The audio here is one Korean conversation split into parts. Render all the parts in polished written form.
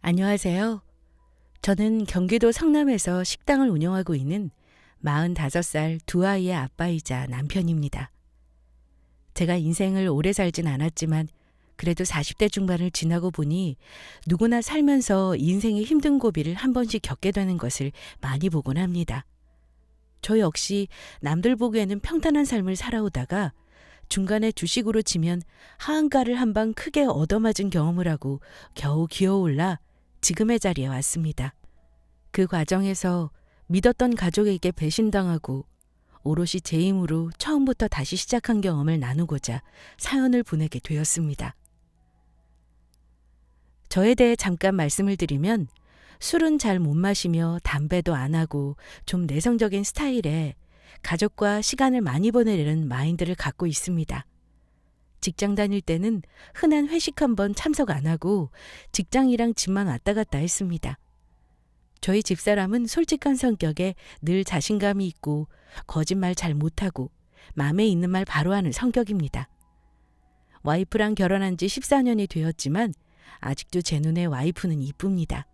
안녕하세요. 저는 경기도 성남에서 식당을 운영하고 있는 45살 두 아이의 아빠이자 남편입니다. 제가 인생을 오래 살진 않았지만 그래도 40대 중반을 지나고 보니 누구나 살면서 인생의 힘든 고비를 한 번씩 겪게 되는 것을 많이 보곤 합니다. 저 역시 남들 보기에는 평탄한 삶을 살아오다가 중간에 주식으로 치면 하한가를 한 방 크게 얻어맞은 경험을 하고 겨우 기어올라 지금의 자리에 왔습니다. 그 과정에서 믿었던 가족에게 배신당하고 오롯이 제 힘으로 처음부터 다시 시작한 경험을 나누고자 사연을 보내게 되었습니다. 저에 대해 잠깐 말씀을 드리면 술은 잘 못 마시며 담배도 안 하고 좀 내성적인 스타일에 가족과 시간을 많이 보내려는 마인드를 갖고 있습니다. 직장 다닐 때는 흔한 회식 한번 참석 안 하고 직장이랑 집만 왔다 갔다 했습니다. 저희 집사람은 솔직한 성격에 늘 자신감이 있고 거짓말 잘 못하고 마음에 있는 말 바로 하는 성격입니다. 와이프랑 결혼한 지 14년이 되었지만 아직도 제 눈에 와이프는 이쁩니다.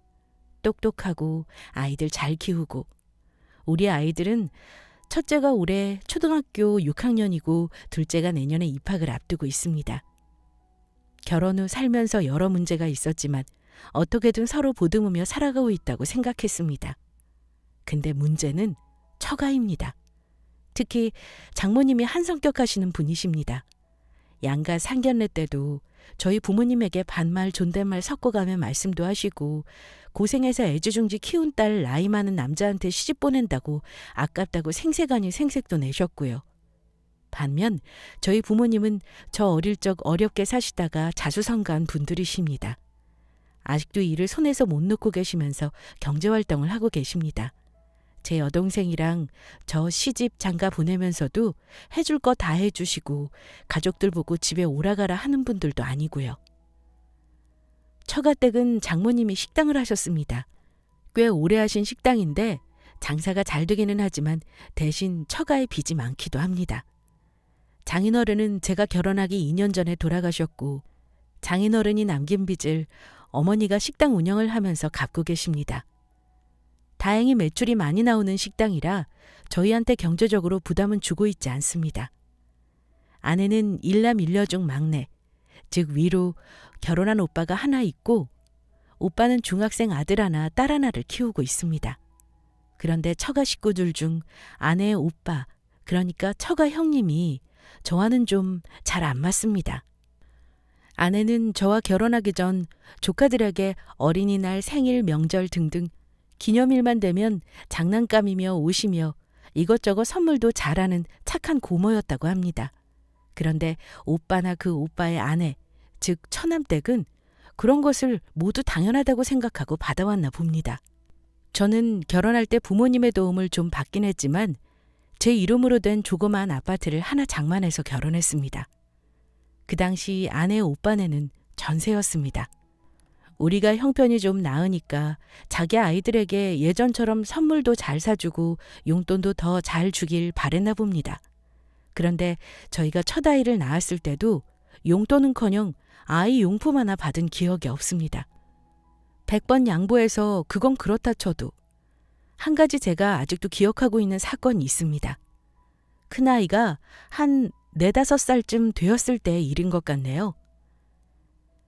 똑똑하고 아이들 잘 키우고 우리 아이들은 첫째가 올해 초등학교 6학년이고 둘째가 내년에 입학을 앞두고 있습니다. 결혼 후 살면서 여러 문제가 있었지만 어떻게든 서로 보듬으며 살아가고 있다고 생각했습니다. 근데 문제는 처가입니다. 특히 장모님이 한성격하시는 분이십니다. 양가 상견례 때도 저희 부모님에게 반말 존댓말 섞어가며 말씀도 하시고 고생해서 애지중지 키운 딸 나이 많은 남자한테 시집 보낸다고 아깝다고 생색 아닌 생색도 내셨고요. 반면 저희 부모님은 저 어릴 적 어렵게 사시다가 자수성가한 분들이십니다. 아직도 일을 손에서 못 놓고 계시면서 경제활동을 하고 계십니다. 제 여동생이랑 저 시집 장가 보내면서도 해줄 거 다 해주시고 가족들 보고 집에 오라가라 하는 분들도 아니고요. 처가댁은 장모님이 식당을 하셨습니다. 꽤 오래 하신 식당인데 장사가 잘 되기는 하지만 대신 처가의 빚이 많기도 합니다. 장인어른은 제가 결혼하기 2년 전에 돌아가셨고 장인어른이 남긴 빚을 어머니가 식당 운영을 하면서 갚고 계십니다. 다행히 매출이 많이 나오는 식당이라 저희한테 경제적으로 부담은 주고 있지 않습니다. 아내는 일남 일녀 중 막내, 즉 위로 결혼한 오빠가 하나 있고 오빠는 중학생 아들 하나, 딸 하나를 키우고 있습니다. 그런데 처가 식구들 중 아내의 오빠, 그러니까 처가 형님이 저와는 좀 잘 안 맞습니다. 아내는 저와 결혼하기 전 조카들에게 어린이날, 생일, 명절 등등 기념일만 되면 장난감이며 옷이며 이것저것 선물도 잘하는 착한 고모였다고 합니다. 그런데 오빠나 그 오빠의 아내, 즉 처남댁은 그런 것을 모두 당연하다고 생각하고 받아왔나 봅니다. 저는 결혼할 때 부모님의 도움을 좀 받긴 했지만 제 이름으로 된 조그마한 아파트를 하나 장만해서 결혼했습니다. 그 당시 아내의 오빠네는 전세였습니다. 우리가 형편이 좀 나으니까 자기 아이들에게 예전처럼 선물도 잘 사주고 용돈도 더 잘 주길 바랬나 봅니다. 그런데 저희가 첫 아이를 낳았을 때도 용돈은커녕 아이 용품 하나 받은 기억이 없습니다. 100번 양보해서 그건 그렇다 쳐도 한 가지 제가 아직도 기억하고 있는 사건이 있습니다. 큰아이가 한 4, 5살쯤 되었을 때의 일인 것 같네요.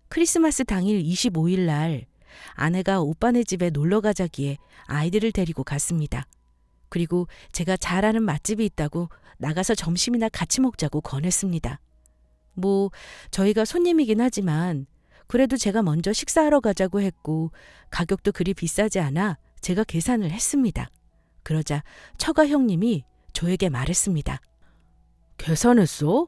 크리스마스 당일 25일 날 아내가 오빠네 집에 놀러 가자기에 아이들을 데리고 갔습니다. 그리고 제가 잘 아는 맛집이 있다고 나가서 점심이나 같이 먹자고 권했습니다. 저희가 손님이긴 하지만 그래도 제가 먼저 식사하러 가자고 했고 가격도 그리 비싸지 않아 제가 계산을 했습니다. 그러자 처가 형님이 저에게 말했습니다. 계산했어?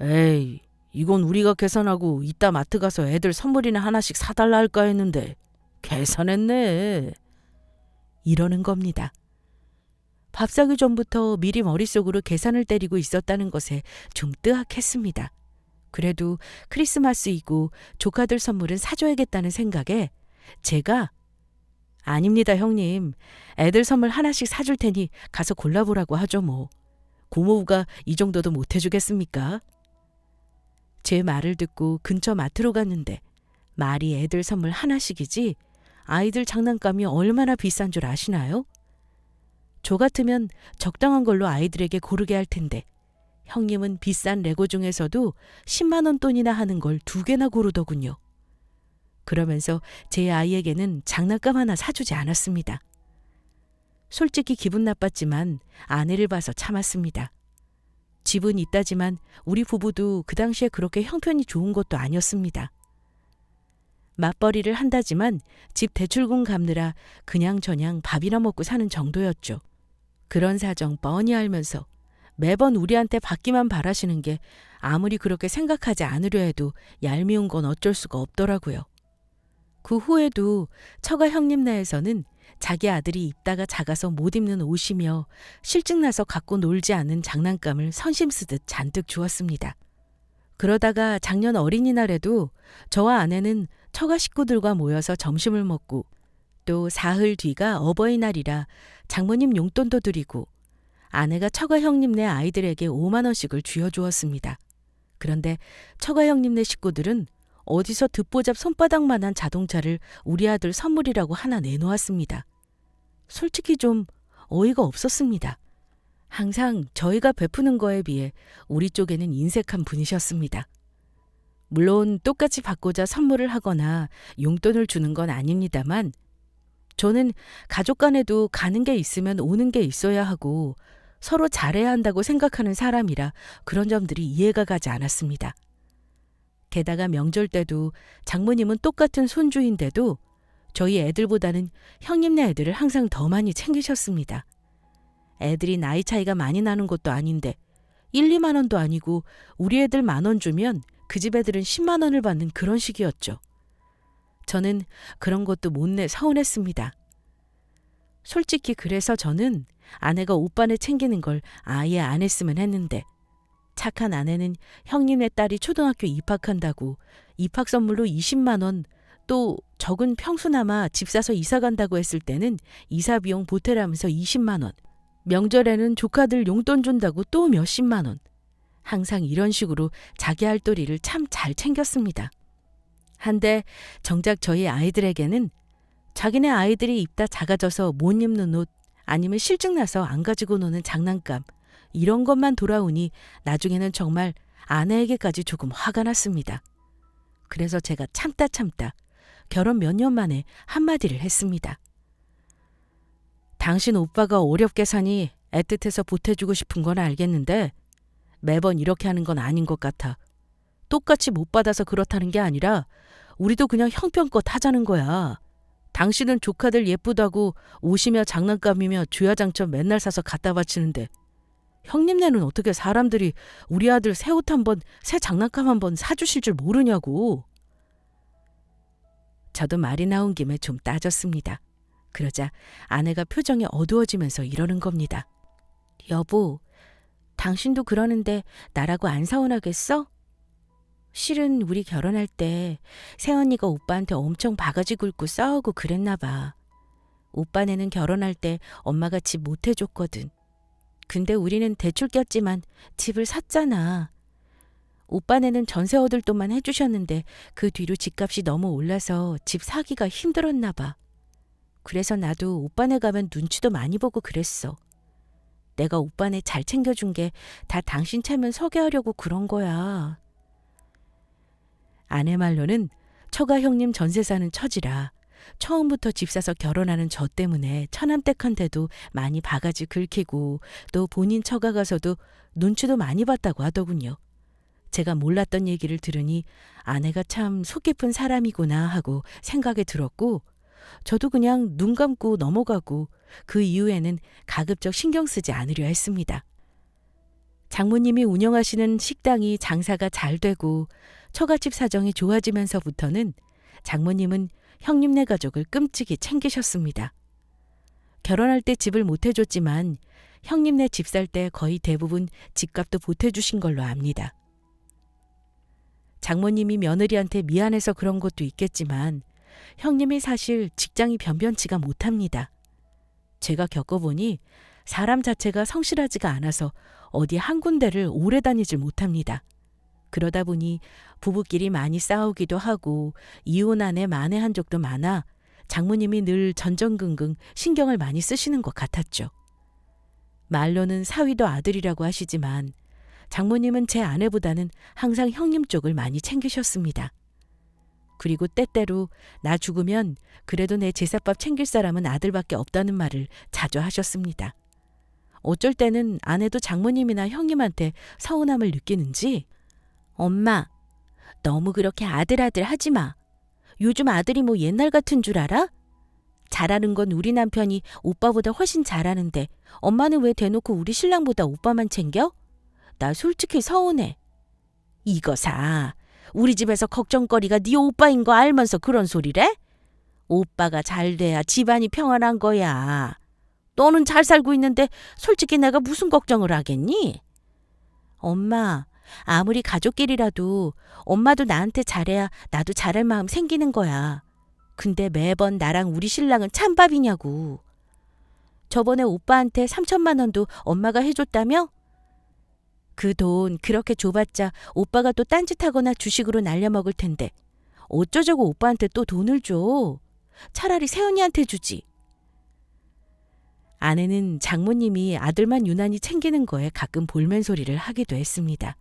에이, 이건 우리가 계산하고 이따 마트 가서 애들 선물이나 하나씩 사달라 할까 했는데 계산했네. 이러는 겁니다. 밥 사기 전부터 미리 머릿속으로 계산을 때리고 있었다는 것에 좀 뜨악했습니다. 그래도 크리스마스이고 조카들 선물은 사줘야겠다는 생각에 제가 아닙니다 형님. 애들 선물 하나씩 사줄 테니 가서 골라보라고 하죠 뭐. 고모부가 이 정도도 못 해주겠습니까? 제 말을 듣고 근처 마트로 갔는데 말이 애들 선물 하나씩이지 아이들 장난감이 얼마나 비싼 줄 아시나요? 저 같으면 적당한 걸로 아이들에게 고르게 할 텐데 형님은 비싼 레고 중에서도 10만 원 돈이나 하는 걸 2개나 고르더군요. 그러면서 제 아이에게는 장난감 하나 사주지 않았습니다. 솔직히 기분 나빴지만 아내를 봐서 참았습니다. 집은 있다지만 우리 부부도 그 당시에 그렇게 형편이 좋은 것도 아니었습니다. 맞벌이를 한다지만 집 대출금 갚느라 그냥저냥 밥이나 먹고 사는 정도였죠. 그런 사정 뻔히 알면서 매번 우리한테 받기만 바라시는 게 아무리 그렇게 생각하지 않으려 해도 얄미운 건 어쩔 수가 없더라고요. 그 후에도 처가 형님 내에서는 자기 아들이 입다가 작아서 못 입는 옷이며 실증나서 갖고 놀지 않은 장난감을 선심 쓰듯 잔뜩 주었습니다. 그러다가 작년 어린이날에도 저와 아내는 처가 식구들과 모여서 점심을 먹고 또 사흘 뒤가 어버이날이라 장모님 용돈도 드리고 아내가 처가 형님네 아이들에게 5만 원씩을 쥐어주었습니다. 그런데 처가 형님네 식구들은 어디서 듣보잡 손바닥만한 자동차를 우리 아들 선물이라고 하나 내놓았습니다. 솔직히 좀 어이가 없었습니다. 항상 저희가 베푸는 거에 비해 우리 쪽에는 인색한 분이셨습니다. 물론 똑같이 받고자 선물을 하거나 용돈을 주는 건 아닙니다만 저는 가족 간에도 가는 게 있으면 오는 게 있어야 하고 서로 잘해야 한다고 생각하는 사람이라 그런 점들이 이해가 가지 않았습니다. 게다가 명절 때도 장모님은 똑같은 손주인데도 저희 애들보다는 형님네 애들을 항상 더 많이 챙기셨습니다. 애들이 나이 차이가 많이 나는 것도 아닌데 1, 2만 원도 아니고 우리 애들 10,000원 주면 그 집 애들은 10만 원을 받는 그런 식이었죠. 저는 그런 것도 못내 서운했습니다. 솔직히 그래서 저는 아내가 오빠네 챙기는 걸 아예 안 했으면 했는데 착한 아내는 형님의 딸이 초등학교 입학한다고 입학 선물로 20만 원, 또 적은 평수나마 집 사서 이사 간다고 했을 때는 이사 비용 보태라면서 20만 원, 명절에는 조카들 용돈 준다고 또 몇십만 원. 항상 이런 식으로 자기 할 도리를 참 잘 챙겼습니다. 한데 정작 저희 아이들에게는 자기네 아이들이 입다 작아져서 못 입는 옷 아니면 실증나서 안 가지고 노는 장난감 이런 것만 돌아오니 나중에는 정말 아내에게까지 조금 화가 났습니다. 그래서 제가 참다 결혼 몇 년 만에 한마디를 했습니다. 당신 오빠가 어렵게 사니 애틋해서 보태주고 싶은 건 알겠는데 매번 이렇게 하는 건 아닌 것 같아. 똑같이 못 받아서 그렇다는 게 아니라 우리도 그냥 형편껏 하자는 거야. 당신은 조카들 예쁘다고 옷이며 장난감이며 주야장천 맨날 사서 갖다 바치는데 형님네는 어떻게 사람들이 우리 아들 새 옷 한 번, 새 장난감 한 번 사주실 줄 모르냐고. 저도 말이 나온 김에 좀 따졌습니다. 그러자 아내가 표정이 어두워지면서 이러는 겁니다. 여보, 당신도 그러는데 나라고 안 서운하겠어? 실은 우리 결혼할 때 새언니가 오빠한테 엄청 바가지 긁고 싸우고 그랬나 봐. 오빠네는 결혼할 때 엄마가 집 못 해줬거든. 근데 우리는 대출 꼈지만 집을 샀잖아. 오빠네는 전세 얻을 돈만 해주셨는데 그 뒤로 집값이 너무 올라서 집 사기가 힘들었나 봐. 그래서 나도 오빠네 가면 눈치도 많이 보고 그랬어. 내가 오빠네 잘 챙겨준 게 다 당신 체면 서게 하려고 그런 거야. 아내 말로는 처가 형님 전세 사는 처지라 처음부터 집 사서 결혼하는 저 때문에 처남댁한테도 많이 바가지 긁히고 또 본인 처가 가서도 눈치도 많이 봤다고 하더군요. 제가 몰랐던 얘기를 들으니 아내가 참 속 깊은 사람이구나 하고 생각이 들었고 저도 그냥 눈 감고 넘어가고 그 이후에는 가급적 신경 쓰지 않으려 했습니다. 장모님이 운영하시는 식당이 장사가 잘 되고 처갓집 사정이 좋아지면서부터는 장모님은 형님네 가족을 끔찍이 챙기셨습니다. 결혼할 때 집을 못 해줬지만 형님네 집 살 때 거의 대부분 집값도 보태주신 걸로 압니다. 장모님이 며느리한테 미안해서 그런 것도 있겠지만 형님이 사실 직장이 변변치가 못합니다. 제가 겪어보니 사람 자체가 성실하지가 않아서 어디 한 군데를 오래 다니질 못합니다. 그러다 보니 부부끼리 많이 싸우기도 하고 이혼 안에 만회한 적도 많아 장모님이 늘 전전긍긍 신경을 많이 쓰시는 것 같았죠. 말로는 사위도 아들이라고 하시지만 장모님은 제 아내보다는 항상 형님 쪽을 많이 챙기셨습니다. 그리고 때때로 나 죽으면 그래도 내 제사밥 챙길 사람은 아들밖에 없다는 말을 자주 하셨습니다. 어쩔 때는 아내도 장모님이나 형님한테 서운함을 느끼는지 엄마, 너무 그렇게 아들 하지 마. 요즘 아들이 뭐 옛날 같은 줄 알아? 잘하는 건 우리 남편이 오빠보다 훨씬 잘하는데 엄마는 왜 대놓고 우리 신랑보다 오빠만 챙겨? 나 솔직히 서운해. 이거사, 우리 집에서 걱정거리가 네 오빠인 거 알면서 그런 소리래? 오빠가 잘 돼야 집안이 평안한 거야. 너는 잘 살고 있는데 솔직히 내가 무슨 걱정을 하겠니? 엄마, 아무리 가족끼리라도 엄마도 나한테 잘해야 나도 잘할 마음 생기는 거야. 근데 매번 나랑 우리 신랑은 찬밥이냐고. 저번에 오빠한테 3천만 원도 엄마가 해줬다며? 그 돈 그렇게 줘봤자 오빠가 또 딴짓하거나 주식으로 날려먹을 텐데 어쩌자고 오빠한테 또 돈을 줘. 차라리 세연이한테 주지. 아내는 장모님이 아들만 유난히 챙기는 거에 가끔 볼멘소리를 하기도 했습니다.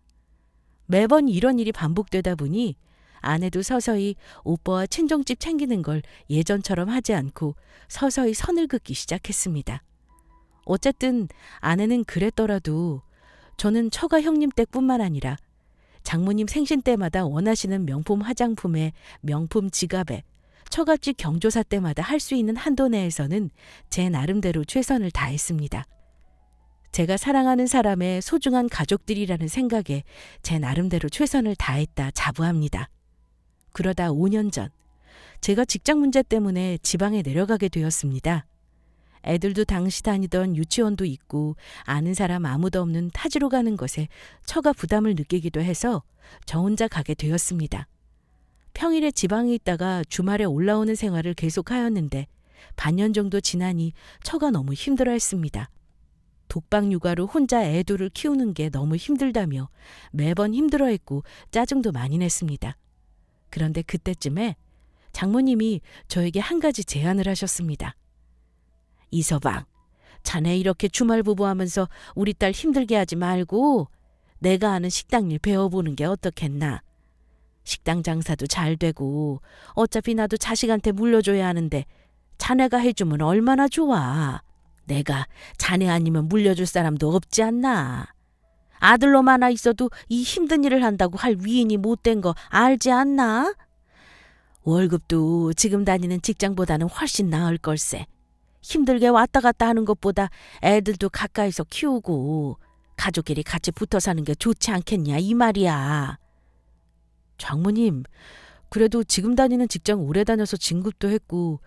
매번 이런 일이 반복되다 보니 아내도 서서히 오빠와 친정집 챙기는 걸 예전처럼 하지 않고 서서히 선을 긋기 시작했습니다. 어쨌든 아내는 그랬더라도 저는 처가 형님 댁뿐만 아니라 장모님 생신 때마다 원하시는 명품 화장품에 명품 지갑에 처갓집 경조사 때마다 할 수 있는 한도 내에서는 제 나름대로 최선을 다했습니다. 제가 사랑하는 사람의 소중한 가족들이라는 생각에 제 나름대로 최선을 다했다 자부합니다. 그러다 5년 전 제가 직장 문제 때문에 지방에 내려가게 되었습니다. 애들도 당시 다니던 유치원도 있고 아는 사람 아무도 없는 타지로 가는 것에 처가 부담을 느끼기도 해서 저 혼자 가게 되었습니다. 평일에 지방에 있다가 주말에 올라오는 생활을 계속하였는데 반년 정도 지나니 처가 너무 힘들어했습니다. 독박 육아로 혼자 애들을 키우는 게 너무 힘들다며 매번 힘들어했고 짜증도 많이 냈습니다. 그런데 그때쯤에 장모님이 저에게 한 가지 제안을 하셨습니다. 이서방, 자네 이렇게 주말부부하면서 우리 딸 힘들게 하지 말고 내가 아는 식당 일 배워보는 게 어떻겠나. 식당 장사도 잘 되고 어차피 나도 자식한테 물려줘야 하는데 자네가 해주면 얼마나 좋아. 내가 자네 아니면 물려줄 사람도 없지 않나. 아들놈 하나 있어도 이 힘든 일을 한다고 할 위인이 못된 거 알지 않나? 월급도 지금 다니는 직장보다는 훨씬 나을 걸세. 힘들게 왔다 갔다 하는 것보다 애들도 가까이서 키우고 가족끼리 같이 붙어 사는 게 좋지 않겠냐 이 말이야. 장모님, 그래도 지금 다니는 직장 오래 다녀서 진급도 했고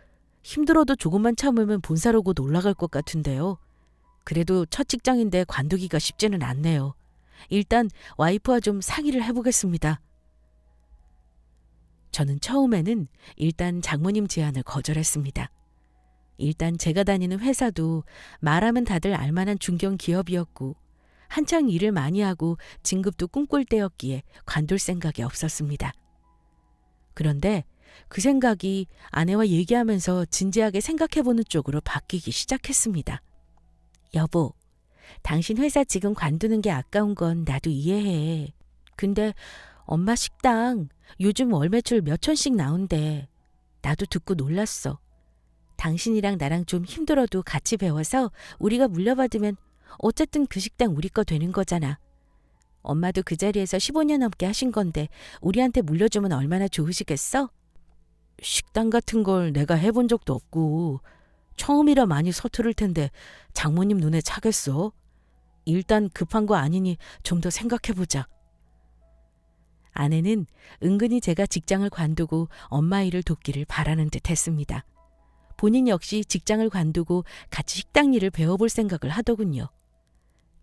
힘들어도 조금만 참으면 본사로 곧 올라갈 것 같은데요. 그래도 첫 직장인데 관두기가 쉽지는 않네요. 일단 와이프와 좀 상의를 해보겠습니다. 저는 처음에는 일단 장모님 제안을 거절했습니다. 일단 제가 다니는 회사도 말하면 다들 알만한 중견 기업이었고 한창 일을 많이 하고 진급도 꿈꿀 때였기에 관둘 생각이 없었습니다. 그런데 그 생각이 아내와 얘기하면서 진지하게 생각해보는 쪽으로 바뀌기 시작했습니다. 여보, 당신 회사 지금 관두는 게 아까운 건 나도 이해해. 근데 엄마 식당 요즘 월 매출 몇 천씩 나온대. 나도 듣고 놀랐어. 당신이랑 나랑 좀 힘들어도 같이 배워서 우리가 물려받으면 어쨌든 그 식당 우리 거 되는 거잖아. 엄마도 그 자리에서 15년 넘게 하신 건데 우리한테 물려주면 얼마나 좋으시겠어? 식당 같은 걸 내가 해본 적도 없고 처음이라 많이 서투를 텐데 장모님 눈에 차겠어? 일단 급한 거 아니니 좀 더 생각해보자. 아내는 은근히 제가 직장을 관두고 엄마 일을 돕기를 바라는 듯 했습니다. 본인 역시 직장을 관두고 같이 식당 일을 배워볼 생각을 하더군요.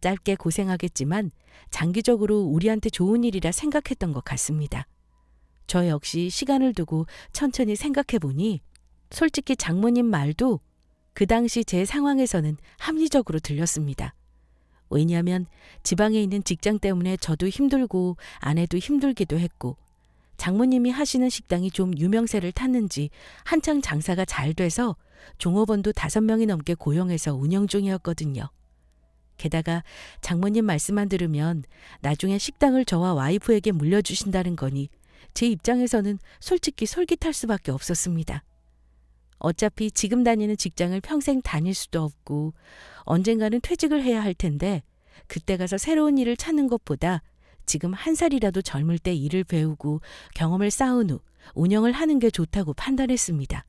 짧게 고생하겠지만 장기적으로 우리한테 좋은 일이라 생각했던 것 같습니다. 저 역시 시간을 두고 천천히 생각해보니 솔직히 장모님 말도 그 당시 제 상황에서는 합리적으로 들렸습니다. 왜냐하면 지방에 있는 직장 때문에 저도 힘들고 아내도 힘들기도 했고 장모님이 하시는 식당이 좀 유명세를 탔는지 한창 장사가 잘 돼서 종업원도 5명이 넘게 고용해서 운영 중이었거든요. 게다가 장모님 말씀만 들으면 나중에 식당을 저와 와이프에게 물려주신다는 거니 제 입장에서는 솔직히 솔깃할 수밖에 없었습니다. 어차피 지금 다니는 직장을 평생 다닐 수도 없고 언젠가는 퇴직을 해야 할 텐데 그때 가서 새로운 일을 찾는 것보다 지금 한 살이라도 젊을 때 일을 배우고 경험을 쌓은 후 운영을 하는 게 좋다고 판단했습니다.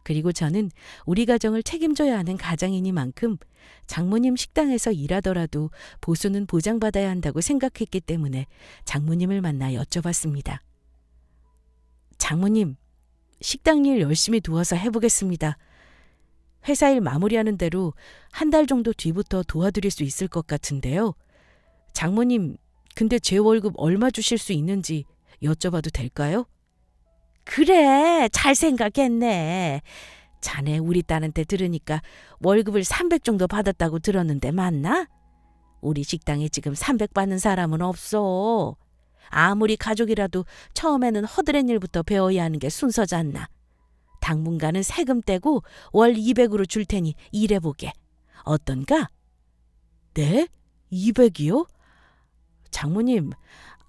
그리고 저는 우리 가정을 책임져야 하는 가장이니만큼 장모님 식당에서 일하더라도 보수는 보장받아야 한다고 생각했기 때문에 장모님을 만나 여쭤봤습니다. 장모님, 식당 일 열심히 도와서 해보겠습니다. 회사 일 마무리하는 대로 한 달 정도 뒤부터 도와드릴 수 있을 것 같은데요. 장모님, 근데 제 월급 얼마 주실 수 있는지 여쭤봐도 될까요? 그래, 잘 생각했네. 자네 우리 딸한테 들으니까 월급을 300 정도 받았다고 들었는데 맞나? 우리 식당에 지금 300 받는 사람은 없어. 아무리 가족이라도 처음에는 허드렛 일부터 배워야 하는 게 순서잖나. 당분간은 세금 떼고 월 200으로 줄 테니 일해보게. 어떤가? 네? 200이요? 장모님,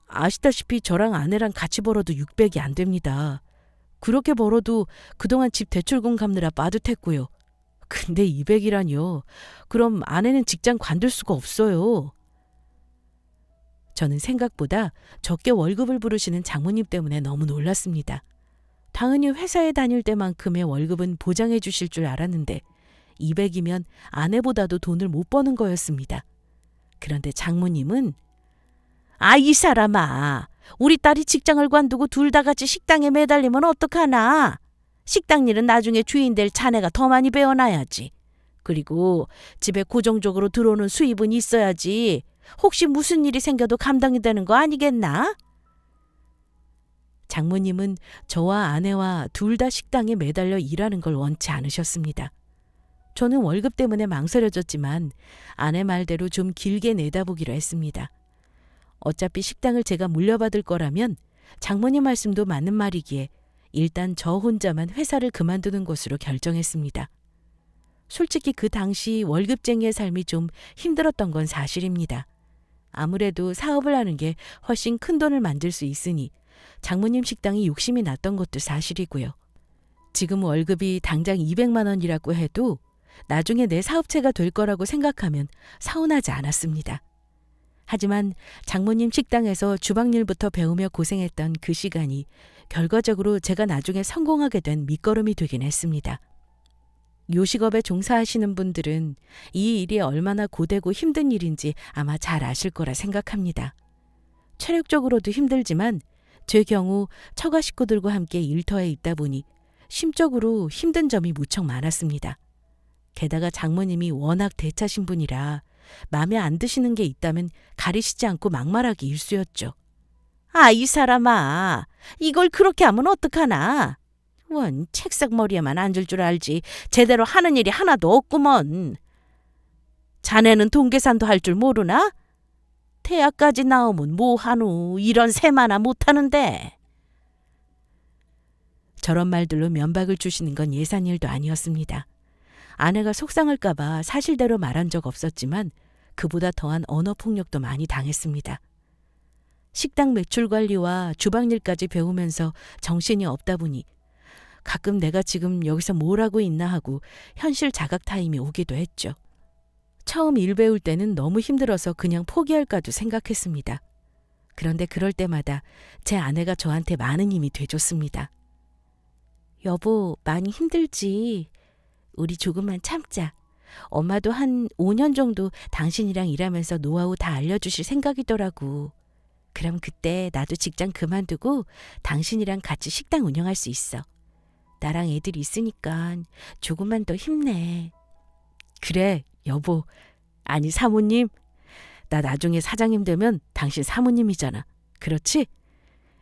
아시다시피 저랑 아내랑 같이 벌어도 600이 안 됩니다. 그렇게 벌어도 그동안 집 대출금 갚느라 빠듯했고요. 근데 200이라뇨. 그럼 아내는 직장 관둘 수가 없어요. 저는 생각보다 적게 월급을 부르시는 장모님 때문에 너무 놀랐습니다. 당연히 회사에 다닐 때만큼의 월급은 보장해 주실 줄 알았는데 200이면 아내보다도 돈을 못 버는 거였습니다. 그런데 장모님은 이 사람아. 우리 딸이 직장을 관두고 둘 다 같이 식당에 매달리면 어떡하나. 식당 일은 나중에 주인 될 자네가 더 많이 배워놔야지. 그리고 집에 고정적으로 들어오는 수입은 있어야지. 혹시 무슨 일이 생겨도 감당이 되는 거 아니겠나? 장모님은 저와 아내와 둘 다 식당에 매달려 일하는 걸 원치 않으셨습니다. 저는 월급 때문에 망설여졌지만 아내 말대로 좀 길게 내다보기로 했습니다. 어차피 식당을 제가 물려받을 거라면 장모님 말씀도 맞는 말이기에 일단 저 혼자만 회사를 그만두는 것으로 결정했습니다. 솔직히 그 당시 월급쟁이의 삶이 좀 힘들었던 건 사실입니다. 아무래도 사업을 하는 게 훨씬 큰 돈을 만들 수 있으니 장모님 식당이 욕심이 났던 것도 사실이고요. 지금 월급이 당장 200만 원이라고 해도 나중에 내 사업체가 될 거라고 생각하면 서운하지 않았습니다. 하지만 장모님 식당에서 주방일부터 배우며 고생했던 그 시간이 결과적으로 제가 나중에 성공하게 된 밑거름이 되긴 했습니다. 요식업에 종사하시는 분들은 이 일이 얼마나 고되고 힘든 일인지 아마 잘 아실 거라 생각합니다. 체력적으로도 힘들지만 제 경우 처가 식구들과 함께 일터에 있다 보니 심적으로 힘든 점이 무척 많았습니다. 게다가 장모님이 워낙 대차신 분이라 마음에 안 드시는 게 있다면 가리시지 않고 막말하기 일쑤였죠. 이 사람아. 이걸 그렇게 하면 어떡하나. 원 책상머리에만 앉을 줄 알지 제대로 하는 일이 하나도 없구먼. 자네는 돈계산도 할 줄 모르나? 대학까지 나오면 뭐하노. 이런 세마나 못하는데. 저런 말들로 면박을 주시는 건 예산일도 아니었습니다. 아내가 속상할까 봐 사실대로 말한 적 없었지만 그보다 더한 언어폭력도 많이 당했습니다. 식당 매출 관리와 주방일까지 배우면서 정신이 없다 보니 가끔 내가 지금 여기서 뭘 하고 있나 하고 현실 자각 타임이 오기도 했죠. 처음 일 배울 때는 너무 힘들어서 그냥 포기할까도 생각했습니다. 그런데 그럴 때마다 제 아내가 저한테 많은 힘이 돼줬습니다. 여보, 많이 힘들지. 우리 조금만 참자. 엄마도 한 5년 정도 당신이랑 일하면서 노하우 다 알려주실 생각이더라고. 그럼 그때 나도 직장 그만두고 당신이랑 같이 식당 운영할 수 있어. 나랑 애들 있으니까 조금만 더 힘내. 그래, 여보. 아니, 사모님. 나 나중에 사장님 되면 당신 사모님이잖아. 그렇지?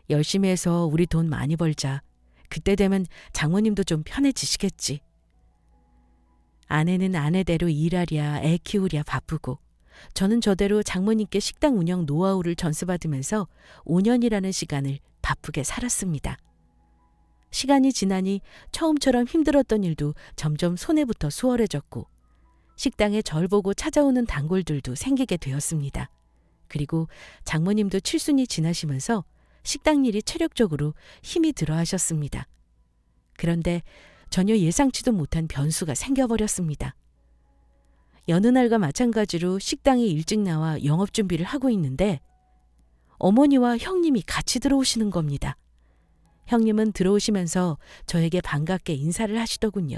열심히 해서 우리 돈 많이 벌자. 그때 되면 장모님도 좀 편해지시겠지. 아내는 아내대로 일하랴 애 키우랴 바쁘고 저는 저대로 장모님께 식당 운영 노하우를 전수받으면서 5년이라는 시간을 바쁘게 살았습니다. 시간이 지나니 처음처럼 힘들었던 일도 점점 손에부터 수월해졌고 식당에 절 보고 찾아오는 단골들도 생기게 되었습니다. 그리고 장모님도 칠순이 지나시면서 식당 일이 체력적으로 힘이 들어 하셨습니다. 그런데 전혀 예상치도 못한 변수가 생겨버렸습니다. 여느 날과 마찬가지로 식당에 일찍 나와 영업 준비를 하고 있는데 어머니와 형님이 같이 들어오시는 겁니다. 형님은 들어오시면서 저에게 반갑게 인사를 하시더군요.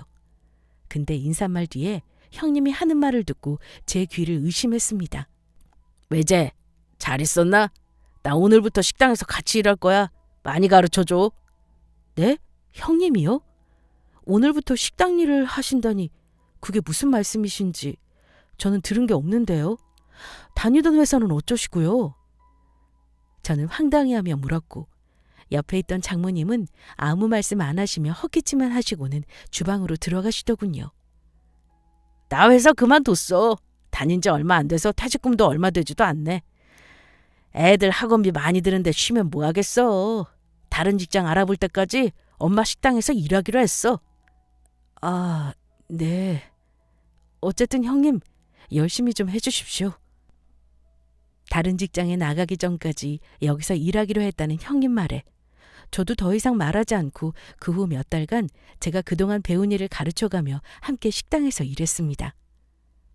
근데 인사말 뒤에 형님이 하는 말을 듣고 제 귀를 의심했습니다. 왜제? 잘 있었나? 나 오늘부터 식당에서 같이 일할 거야. 많이 가르쳐줘. 네? 형님이요? 오늘부터 식당 일을 하신다니 그게 무슨 말씀이신지 저는 들은 게 없는데요. 다니던 회사는 어쩌시고요? 저는 황당해하며 물었고 옆에 있던 장모님은 아무 말씀 안 하시며 헛기침만 하시고는 주방으로 들어가시더군요. 나 회사 그만뒀어. 다닌 지 얼마 안 돼서 퇴직금도 얼마 되지도 않네. 애들 학원비 많이 드는데 쉬면 뭐 하겠어. 다른 직장 알아볼 때까지 엄마 식당에서 일하기로 했어. 아, 네. 어쨌든 형님, 열심히 좀 해주십시오. 다른 직장에 나가기 전까지 여기서 일하기로 했다는 형님 말에 저도 더 이상 말하지 않고 그 후 몇 달간 제가 그동안 배운 일을 가르쳐가며 함께 식당에서 일했습니다.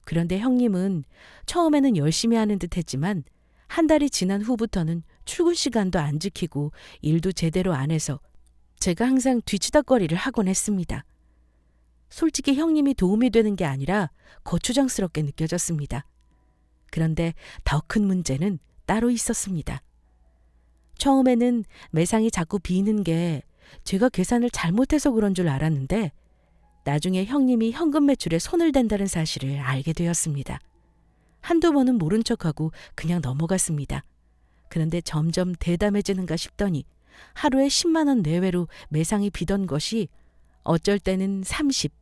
그런데 형님은 처음에는 열심히 하는 듯 했지만 한 달이 지난 후부터는 출근 시간도 안 지키고 일도 제대로 안 해서 제가 항상 뒤치다꺼리를 하곤 했습니다. 솔직히 형님이 도움이 되는 게 아니라 거추장스럽게 느껴졌습니다. 그런데 더 큰 문제는 따로 있었습니다. 처음에는 매상이 자꾸 비는 게 제가 계산을 잘못해서 그런 줄 알았는데 나중에 형님이 현금 매출에 손을 댄다는 사실을 알게 되었습니다. 한두 번은 모른 척하고 그냥 넘어갔습니다. 그런데 점점 대담해지는가 싶더니 하루에 10만 원 내외로 매상이 비던 것이 어쩔 때는 30,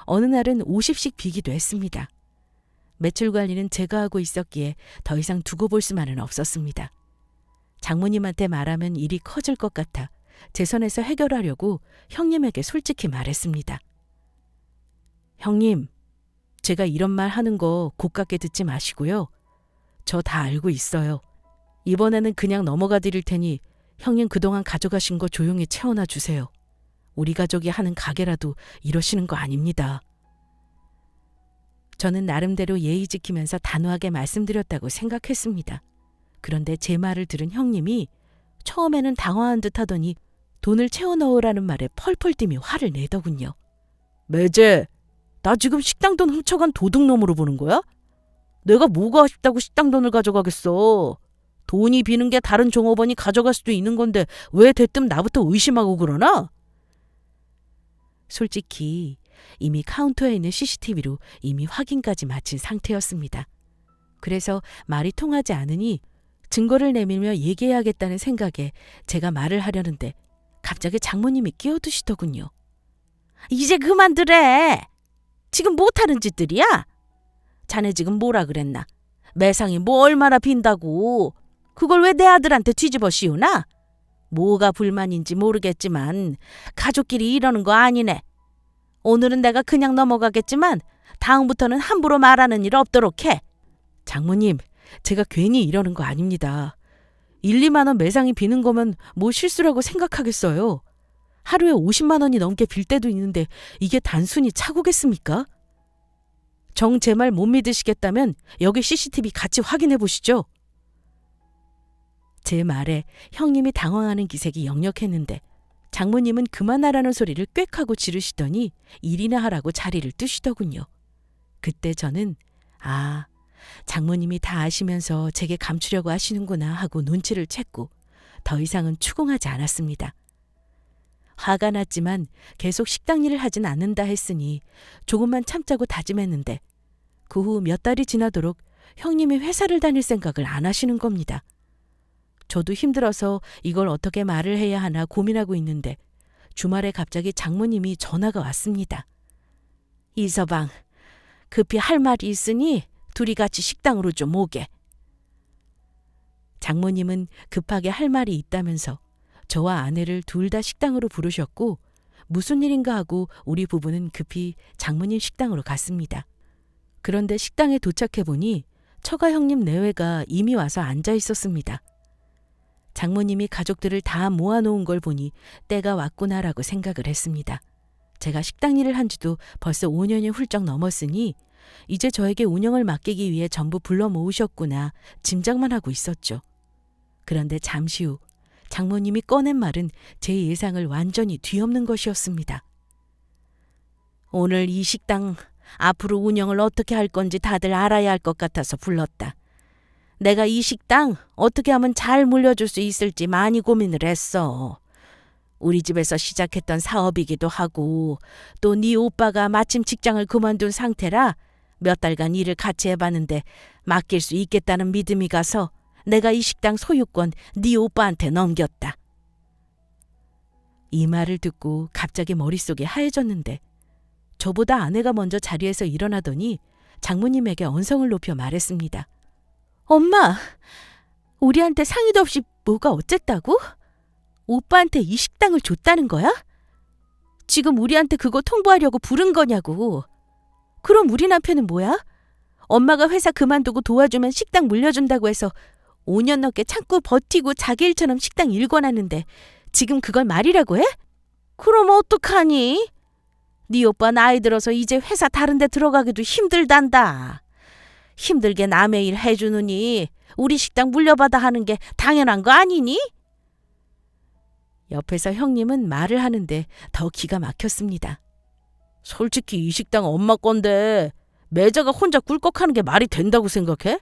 어느 날은 50씩 비기도 했습니다. 매출 관리는 제가 하고 있었기에 더 이상 두고 볼 수만은 없었습니다. 장모님한테 말하면 일이 커질 것 같아 제 선에서 해결하려고 형님에게 솔직히 말했습니다. 형님, 제가 이런 말 하는 거 고깝게 듣지 마시고요. 저 다 알고 있어요. 이번에는 그냥 넘어가 드릴 테니 형님 그동안 가져가신 거 조용히 채워놔 주세요. 우리 가족이 하는 가게라도 이러시는 거 아닙니다. 저는 나름대로 예의 지키면서 단호하게 말씀드렸다고 생각했습니다. 그런데 제 말을 들은 형님이 처음에는 당황한 듯 하더니 돈을 채워 넣으라는 말에 펄펄 뛰며 화를 내더군요. 매제, 나 지금 식당 돈 훔쳐간 도둑놈으로 보는 거야? 내가 뭐가 아쉽다고 식당 돈을 가져가겠어. 돈이 비는 게 다른 종업원이 가져갈 수도 있는 건데 왜 대뜸 나부터 의심하고 그러나? 솔직히 이미 카운터에 있는 CCTV로 이미 확인까지 마친 상태였습니다. 그래서 말이 통하지 않으니 증거를 내밀며 얘기해야겠다는 생각에 제가 말을 하려는데 갑자기 장모님이 끼어드시더군요. 이제 그만두래. 지금 못하는 짓들이야? 자네 지금 뭐라 그랬나? 매상이 뭐 얼마나 빈다고. 그걸 왜 내 아들한테 뒤집어 씌우나? 뭐가 불만인지 모르겠지만 가족끼리 이러는 거 아니네. 오늘은 내가 그냥 넘어가겠지만 다음부터는 함부로 말하는 일 없도록 해. 장모님, 제가 괜히 이러는 거 아닙니다. 1, 2만 원 매상이 비는 거면 뭐 실수라고 생각하겠어요. 하루에 50만 원이 넘게 빌 때도 있는데 이게 단순히 착오겠습니까? 정 제 말 못 믿으시겠다면 여기 CCTV 같이 확인해 보시죠. 제 말에 형님이 당황하는 기색이 역력했는데 장모님은 그만하라는 소리를 꽥 하고 지르시더니 일이나 하라고 자리를 뜨시더군요. 그때 저는 장모님이 다 아시면서 제게 감추려고 하시는구나 하고 눈치를 챘고 더 이상은 추궁하지 않았습니다. 화가 났지만 계속 식당 일을 하진 않는다 했으니 조금만 참자고 다짐했는데 그 후 몇 달이 지나도록 형님이 회사를 다닐 생각을 안 하시는 겁니다. 저도 힘들어서 이걸 어떻게 말을 해야 하나 고민하고 있는데 주말에 갑자기 장모님이 전화가 왔습니다. 이서방, 급히 할 말이 있으니 둘이 같이 식당으로 좀 오게. 장모님은 급하게 할 말이 있다면서 저와 아내를 둘 다 식당으로 부르셨고 무슨 일인가 하고 우리 부부는 급히 장모님 식당으로 갔습니다. 그런데 식당에 도착해보니 처가 형님 내외가 이미 와서 앉아 있었습니다. 장모님이 가족들을 다 모아놓은 걸 보니 때가 왔구나라고 생각을 했습니다. 제가 식당 일을 한 지도 벌써 5년이 훌쩍 넘었으니 이제 저에게 운영을 맡기기 위해 전부 불러 모으셨구나 짐작만 하고 있었죠. 그런데 잠시 후 장모님이 꺼낸 말은 제 예상을 완전히 뒤엎는 것이었습니다. 오늘 이 식당 앞으로 운영을 어떻게 할 건지 다들 알아야 할 것 같아서 불렀다. 내가 이 식당 어떻게 하면 잘 물려줄 수 있을지 많이 고민을 했어. 우리 집에서 시작했던 사업이기도 하고 또 네 오빠가 마침 직장을 그만둔 상태라 몇 달간 일을 같이 해봤는데 맡길 수 있겠다는 믿음이 가서 내가 이 식당 소유권 네 오빠한테 넘겼다. 이 말을 듣고 갑자기 머릿속이 하얘졌는데 저보다 아내가 먼저 자리에서 일어나더니 장모님에게 언성을 높여 말했습니다. 엄마, 우리한테 상의도 없이 뭐가 어쨌다고? 오빠한테 이 식당을 줬다는 거야? 지금 우리한테 그거 통보하려고 부른 거냐고. 그럼 우리 남편은 뭐야? 엄마가 회사 그만두고 도와주면 식당 물려준다고 해서 5년 넘게 참고 버티고 자기 일처럼 식당 일궈놨는데 지금 그걸 말이라고 해? 그럼 어떡하니? 네 오빠 나이 들어서 이제 회사 다른 데 들어가기도 힘들단다. 힘들게 남의 일 해주느니 우리 식당 물려받아 하는 게 당연한 거 아니니? 옆에서 형님은 말을 하는데 더 기가 막혔습니다. 솔직히 이 식당 엄마 건데 매자가 혼자 꿀꺽하는 게 말이 된다고 생각해?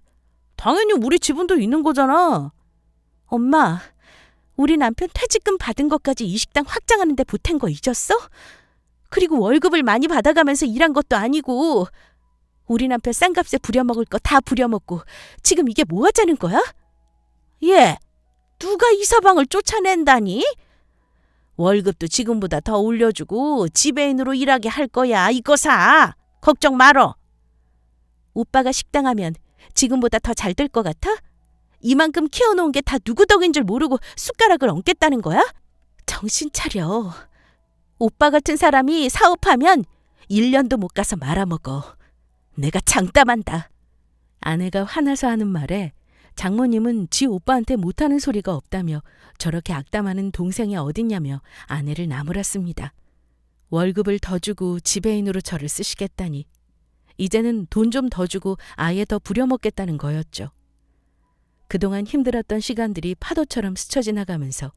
당연히 우리 지분도 있는 거잖아. 엄마, 우리 남편 퇴직금 받은 것까지 이 식당 확장하는 데 보탠 거 잊었어? 그리고 월급을 많이 받아가면서 일한 것도 아니고 우리 남편 싼 값에 부려먹을 거 다 부려먹고 지금 이게 뭐 하자는 거야? 얘, 누가 이 서방을 쫓아낸다니? 월급도 지금보다 더 올려주고 지배인으로 일하게 할 거야. 이거 사. 걱정 말어. 오빠가 식당 하면 지금보다 더 잘 될 것 같아? 이만큼 키워놓은 게 다 누구 덕인 줄 모르고 숟가락을 얹겠다는 거야? 정신 차려. 오빠 같은 사람이 사업하면 1년도 못 가서 말아먹어. 내가 장담한다. 아내가 화나서 하는 말에 장모님은 지 오빠한테 못하는 소리가 없다며 저렇게 악담하는 동생이 어딨냐며 아내를 나무랐습니다. 월급을 더 주고 지배인으로 저를 쓰시겠다니. 이제는 돈 좀 더 주고 아예 더 부려먹겠다는 거였죠. 그동안 힘들었던 시간들이 파도처럼 스쳐 지나가면서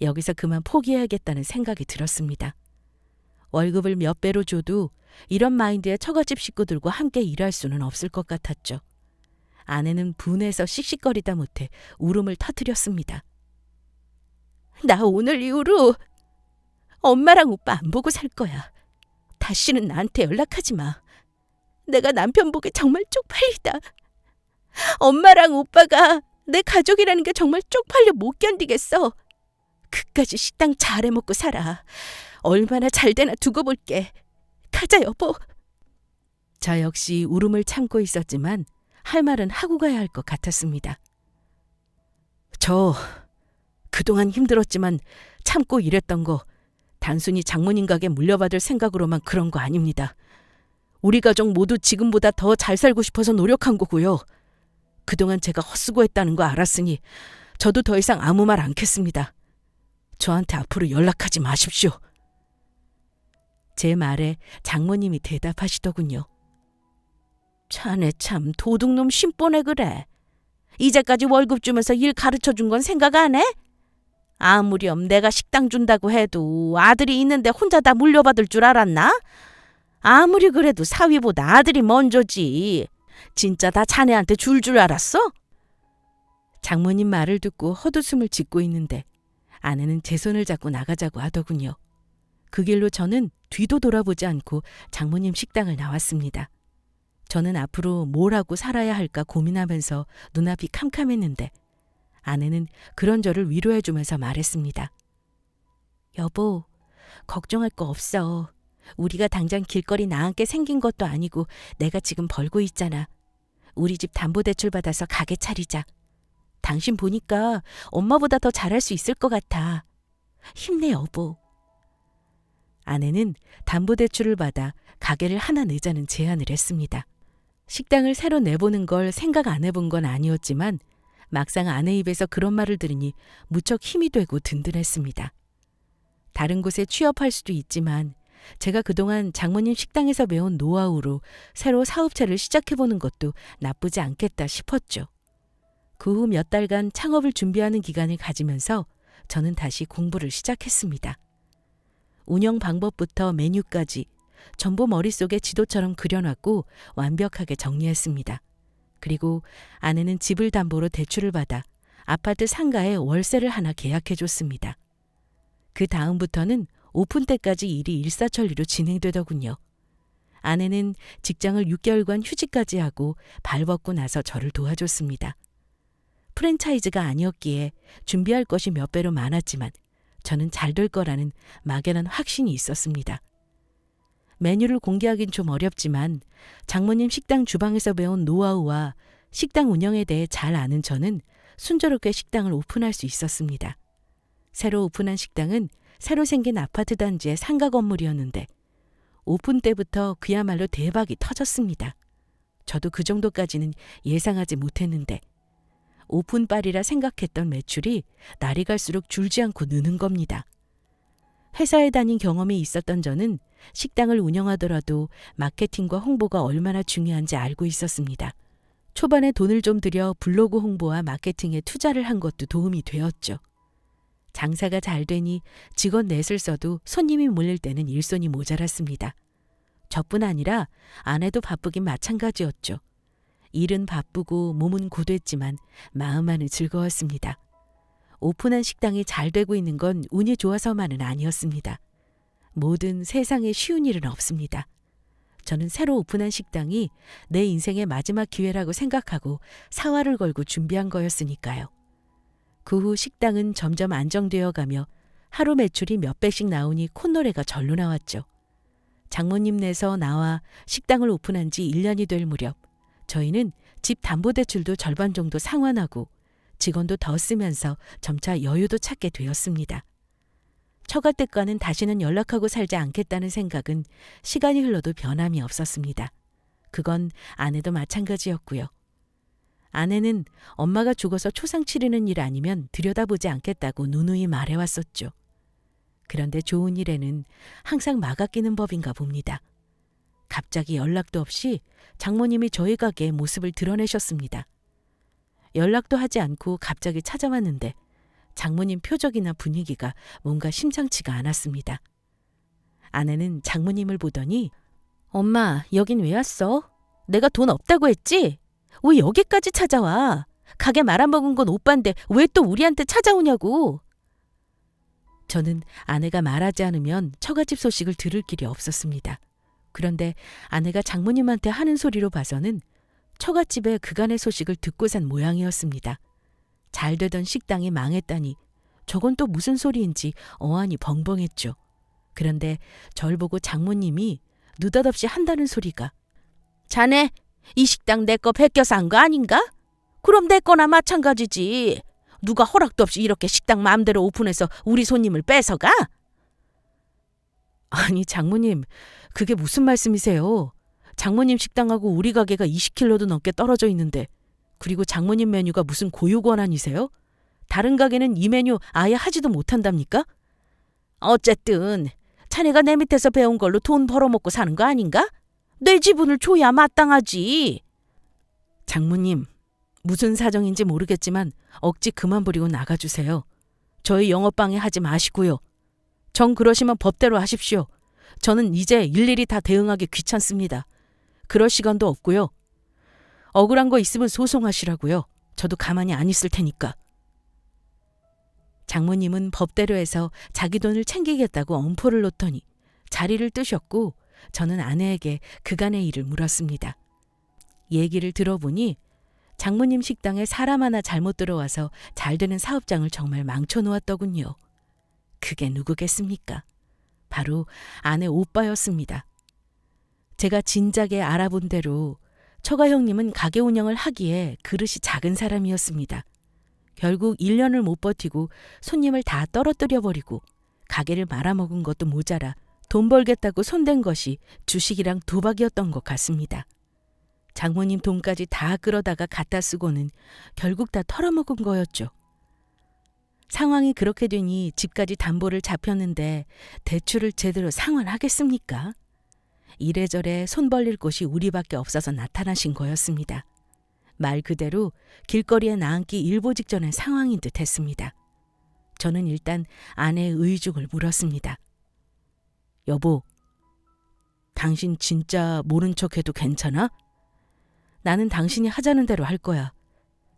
여기서 그만 포기해야겠다는 생각이 들었습니다. 월급을 몇 배로 줘도 이런 마인드의 처갓집 식구들과 함께 일할 수는 없을 것 같았죠. 아내는 분해서 씩씩거리다 못해 울음을 터뜨렸습니다. 나 오늘 이후로 엄마랑 오빠 안 보고 살 거야. 다시는 나한테 연락하지 마. 내가 남편 보기 정말 쪽팔리다. 엄마랑 오빠가 내 가족이라는 게 정말 쪽팔려 못 견디겠어. 그까지 식당 잘 해먹고 살아. 얼마나 잘 되나 두고 볼게. 가자 여보. 저 역시 울음을 참고 있었지만 할 말은 하고 가야 할 것 같았습니다. 저 그동안 힘들었지만 참고 일했던 거 단순히 장모님 가게 물려받을 생각으로만 그런 거 아닙니다. 우리 가족 모두 지금보다 더 잘 살고 싶어서 노력한 거고요. 그동안 제가 헛수고했다는 거 알았으니 저도 더 이상 아무 말 않겠습니다. 저한테 앞으로 연락하지 마십시오. 제 말에 장모님이 대답하시더군요. 자네 참 도둑놈 심보네 그래. 이제까지 월급 주면서 일 가르쳐준 건 생각 안 해? 아무렴 내가 식당 준다고 해도 아들이 있는데 혼자 다 물려받을 줄 알았나? 아무리 그래도 사위보다 아들이 먼저지. 진짜 다 자네한테 줄 알았어? 장모님 말을 듣고 헛웃음을 짓고 있는데 아내는 제 손을 잡고 나가자고 하더군요. 그 길로 저는 뒤도 돌아보지 않고 장모님 식당을 나왔습니다. 저는 앞으로 뭘 하고 살아야 할까 고민하면서 눈앞이 캄캄했는데 아내는 그런 저를 위로해주면서 말했습니다. 여보, 걱정할 거 없어. 우리가 당장 길거리 나앉게 생긴 것도 아니고 내가 지금 벌고 있잖아. 우리 집 담보대출 받아서 가게 차리자. 당신 보니까 엄마보다 더 잘할 수 있을 것 같아. 힘내 여보. 아내는 담보대출을 받아 가게를 하나 내자는 제안을 했습니다. 식당을 새로 내보는 걸 생각 안 해본 건 아니었지만 막상 아내 입에서 그런 말을 들으니 무척 힘이 되고 든든했습니다. 다른 곳에 취업할 수도 있지만 제가 그동안 장모님 식당에서 배운 노하우로 새로 사업체를 시작해보는 것도 나쁘지 않겠다 싶었죠. 그 후 몇 달간 창업을 준비하는 기간을 가지면서 저는 다시 공부를 시작했습니다. 운영 방법부터 메뉴까지 전부 머릿속에 지도처럼 그려놨고 완벽하게 정리했습니다. 그리고 아내는 집을 담보로 대출을 받아 아파트 상가에 월세를 하나 계약해줬습니다. 그 다음부터는 오픈 때까지 일이 일사천리로 진행되더군요. 아내는 직장을 6개월간 휴직까지 하고 발벗고 나서 저를 도와줬습니다. 프랜차이즈가 아니었기에 준비할 것이 몇 배로 많았지만 저는 잘 될 거라는 막연한 확신이 있었습니다. 메뉴를 공개하긴 좀 어렵지만 장모님 식당 주방에서 배운 노하우와 식당 운영에 대해 잘 아는 저는 순조롭게 식당을 오픈할 수 있었습니다. 새로 오픈한 식당은 새로 생긴 아파트 단지의 상가 건물이었는데 오픈 때부터 그야말로 대박이 터졌습니다. 저도 그 정도까지는 예상하지 못했는데 오픈빨이라 생각했던 매출이 날이 갈수록 줄지 않고 느는 겁니다. 회사에 다닌 경험이 있었던 저는 식당을 운영하더라도 마케팅과 홍보가 얼마나 중요한지 알고 있었습니다. 초반에 돈을 좀 들여 블로그 홍보와 마케팅에 투자를 한 것도 도움이 되었죠. 장사가 잘 되니 직원 넷을 써도 손님이 몰릴 때는 일손이 모자랐습니다. 저뿐 아니라 아내도 바쁘긴 마찬가지였죠. 일은 바쁘고 몸은 고됐지만 마음만은 즐거웠습니다. 오픈한 식당이 잘 되고 있는 건 운이 좋아서만은 아니었습니다. 뭐든 세상에 쉬운 일은 없습니다. 저는 새로 오픈한 식당이 내 인생의 마지막 기회라고 생각하고 사활을 걸고 준비한 거였으니까요. 그 후 식당은 점점 안정되어 가며 하루 매출이 몇 배씩 나오니 콧노래가 절로 나왔죠. 장모님 내서 나와 식당을 오픈한 지 1년이 될 무렵 저희는 집 담보대출도 절반 정도 상환하고 직원도 더 쓰면서 점차 여유도 찾게 되었습니다. 처가 때과는 다시는 연락하고 살지 않겠다는 생각은 시간이 흘러도 변함이 없었습니다. 그건 아내도 마찬가지였고요. 아내는 엄마가 죽어서 초상 치르는 일 아니면 들여다보지 않겠다고 누누이 말해왔었죠. 그런데 좋은 일에는 항상 막아 끼는 법인가 봅니다. 갑자기 연락도 없이 장모님이 저희 가게의 모습을 드러내셨습니다. 연락도 하지 않고 갑자기 찾아왔는데 장모님 표정이나 분위기가 뭔가 심상치가 않았습니다. 아내는 장모님을 보더니 엄마, 여긴 왜 왔어? 내가 돈 없다고 했지? 왜 여기까지 찾아와? 가게 말아먹은 건 오빠인데 왜 또 우리한테 찾아오냐고. 저는 아내가 말하지 않으면 처갓집 소식을 들을 길이 없었습니다. 그런데 아내가 장모님한테 하는 소리로 봐서는 처갓집에 그간의 소식을 듣고 산 모양이었습니다. 잘 되던 식당이 망했다니 저건 또 무슨 소리인지 어안이 벙벙했죠. 그런데 절 보고 장모님이 느닷없이 한다는 소리가 자네 이 식당 내 거 베껴서 한 거 아닌가? 그럼 내 거나 마찬가지지. 누가 허락도 없이 이렇게 식당 마음대로 오픈해서 우리 손님을 뺏어가? 아니 장모님, 그게 무슨 말씀이세요? 장모님 식당하고 우리 가게가 20km도 넘게 떨어져 있는데 그리고 장모님 메뉴가 무슨 고유권한이세요? 다른 가게는 이 메뉴 아예 하지도 못한답니까? 어쨌든 자네가 내 밑에서 배운 걸로 돈 벌어먹고 사는 거 아닌가? 내 지분을 줘야 마땅하지. 장모님, 무슨 사정인지 모르겠지만 억지 그만 부리고 나가주세요. 저희 영업방해 하지 마시고요. 정 그러시면 법대로 하십시오. 저는 이제 일일이 다 대응하기 귀찮습니다. 그럴 시간도 없고요. 억울한 거 있으면 소송하시라고요. 저도 가만히 안 있을 테니까. 장모님은 법대로 해서 자기 돈을 챙기겠다고 엄포를 놓더니 자리를 뜨셨고 저는 아내에게 그간의 일을 물었습니다. 얘기를 들어보니 장모님 식당에 사람 하나 잘못 들어와서 잘 되는 사업장을 정말 망쳐놓았더군요. 그게 누구겠습니까? 바로 아내 오빠였습니다. 제가 진작에 알아본 대로 처가 형님은 가게 운영을 하기에 그릇이 작은 사람이었습니다. 결국 1년을 못 버티고 손님을 다 떨어뜨려 버리고 가게를 말아먹은 것도 모자라 돈 벌겠다고 손댄 것이 주식이랑 도박이었던 것 같습니다. 장모님 돈까지 다 끌어다가 갖다 쓰고는 결국 다 털어먹은 거였죠. 상황이 그렇게 되니 집까지 담보를 잡혔는데 대출을 제대로 상환하겠습니까? 이래저래 손 벌릴 곳이 우리밖에 없어서 나타나신 거였습니다. 말 그대로 길거리에 나앉기 일보 직전의 상황인 듯 했습니다. 저는 일단 아내의 의중을 물었습니다. 여보, 당신 진짜 모른 척해도 괜찮아? 나는 당신이 하자는 대로 할 거야.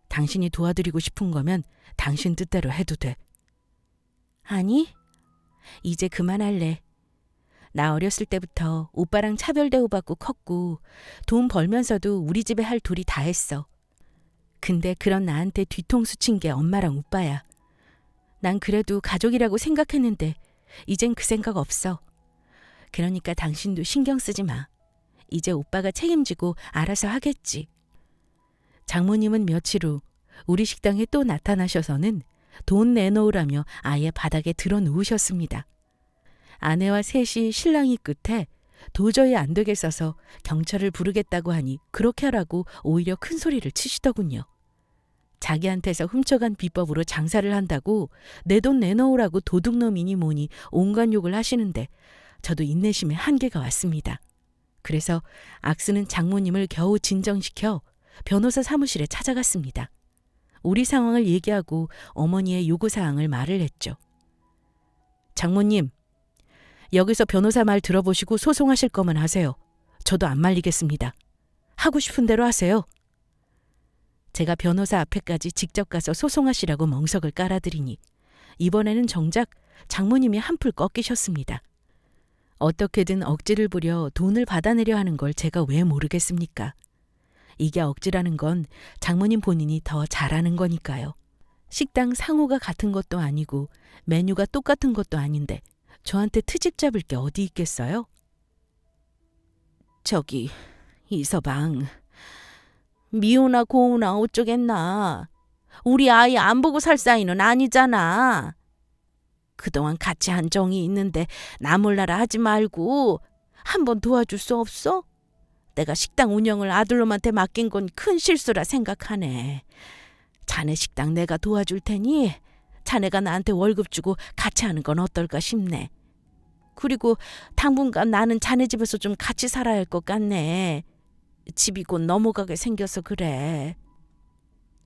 당신이 도와드리고 싶은 거면 당신 뜻대로 해도 돼. 아니, 이제 그만할래. 나 어렸을 때부터 오빠랑 차별 대우받고 컸고 돈 벌면서도 우리 집에 할 도리 다 했어. 근데 그런 나한테 뒤통수 친 게 엄마랑 오빠야. 난 그래도 가족이라고 생각했는데 이젠 그 생각 없어. 그러니까 당신도 신경 쓰지 마. 이제 오빠가 책임지고 알아서 하겠지. 장모님은 며칠 후 우리 식당에 또 나타나셔서는 돈 내놓으라며 아예 바닥에 들어 누우셨습니다. 아내와 셋이 실랑이 끝에 도저히 안 되겠어서 경찰을 부르겠다고 하니 그렇게 하라고 오히려 큰 소리를 치시더군요. 자기한테서 훔쳐간 비법으로 장사를 한다고 내 돈 내놓으라고 도둑놈이니 뭐니 온갖 욕을 하시는데 저도 인내심에 한계가 왔습니다. 그래서 악쓰는 장모님을 겨우 진정시켜 변호사 사무실에 찾아갔습니다. 우리 상황을 얘기하고 어머니의 요구사항을 말을 했죠. 장모님, 여기서 변호사 말 들어보시고 소송하실 거면 하세요. 저도 안 말리겠습니다. 하고 싶은 대로 하세요. 제가 변호사 앞에까지 직접 가서 소송하시라고 멍석을 깔아드리니 이번에는 정작 장모님이 한풀 꺾이셨습니다. 어떻게든 억지를 부려 돈을 받아내려 하는 걸 제가 왜 모르겠습니까? 이게 억지라는 건 장모님 본인이 더 잘하는 거니까요. 식당 상호가 같은 것도 아니고 메뉴가 똑같은 것도 아닌데 저한테 트집 잡을 게 어디 있겠어요? 저기, 이서방. 미우나 고우나 어쩌겠나. 우리 아이 안 보고 살 사이는 아니잖아. 그동안 같이 한 정이 있는데 나 몰라라 하지 말고 한번 도와줄 수 없어? 내가 식당 운영을 아들놈한테 맡긴 건 큰 실수라 생각하네. 자네 식당 내가 도와줄 테니 자네가 나한테 월급 주고 같이 하는 건 어떨까 싶네. 그리고 당분간 나는 자네 집에서 좀 같이 살아야 할 것 같네. 집이 곧 넘어가게 생겨서 그래.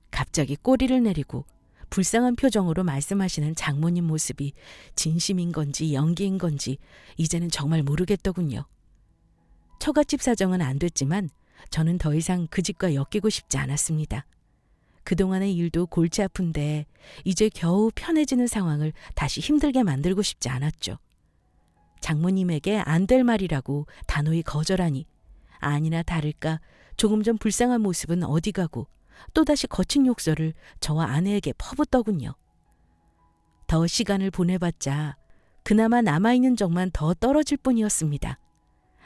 갑자기 꼬리를 내리고 불쌍한 표정으로 말씀하시는 장모님 모습이 진심인 건지 연기인 건지 이제는 정말 모르겠더군요. 처갓집 사정은 안 됐지만 저는 더 이상 그 집과 엮이고 싶지 않았습니다. 그동안의 일도 골치 아픈데 이제 겨우 편해지는 상황을 다시 힘들게 만들고 싶지 않았죠. 장모님에게 안 될 말이라고 단호히 거절하니 아니나 다를까 조금 전 불쌍한 모습은 어디 가고 또다시 거친 욕설을 저와 아내에게 퍼붓더군요. 더 시간을 보내봤자 그나마 남아있는 정만 더 떨어질 뿐이었습니다.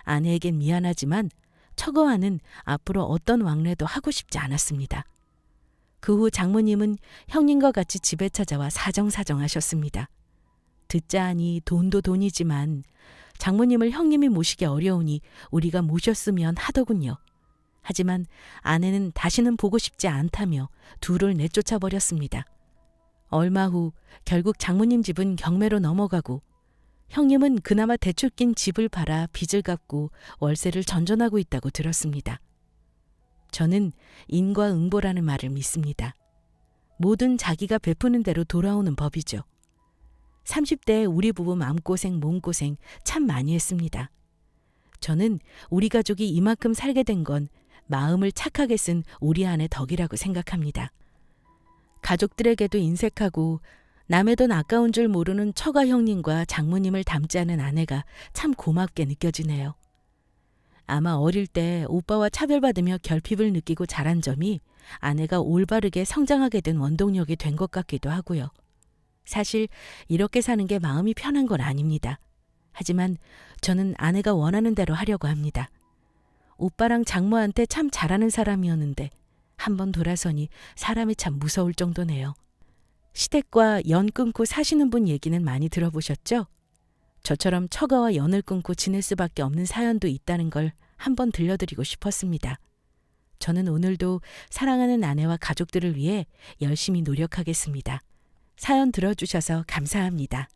아내에겐 미안하지만 처거와는 앞으로 어떤 왕래도 하고 싶지 않았습니다. 그 후 장모님은 형님과 같이 집에 찾아와 사정사정하셨습니다. 듣자 하니 돈도 돈이지만 장모님을 형님이 모시기 어려우니 우리가 모셨으면 하더군요. 하지만 아내는 다시는 보고 싶지 않다며 둘을 내쫓아 버렸습니다. 얼마 후 결국 장모님 집은 경매로 넘어가고 형님은 그나마 대출 낀 집을 팔아 빚을 갚고 월세를 전전하고 있다고 들었습니다. 저는 인과응보라는 말을 믿습니다. 뭐든 자기가 베푸는 대로 돌아오는 법이죠. 30대에 우리 부부 마음고생 몸고생 참 많이 했습니다. 저는 우리 가족이 이만큼 살게 된 건 마음을 착하게 쓴 우리 아내 덕이라고 생각합니다. 가족들에게도 인색하고 남의 돈 아까운 줄 모르는 처가 형님과 장모님을 닮지 않은 아내가 참 고맙게 느껴지네요. 아마 어릴 때 오빠와 차별받으며 결핍을 느끼고 자란 점이 아내가 올바르게 성장하게 된 원동력이 된 것 같기도 하고요. 사실 이렇게 사는 게 마음이 편한 건 아닙니다. 하지만 저는 아내가 원하는 대로 하려고 합니다. 오빠랑 장모한테 참 잘하는 사람이었는데 한번 돌아서니 사람이 참 무서울 정도네요. 시댁과 연 끊고 사시는 분 얘기는 많이 들어보셨죠? 저처럼 처가와 연을 끊고 지낼 수밖에 없는 사연도 있다는 걸 한번 들려드리고 싶었습니다. 저는 오늘도 사랑하는 아내와 가족들을 위해 열심히 노력하겠습니다. 사연 들어주셔서 감사합니다.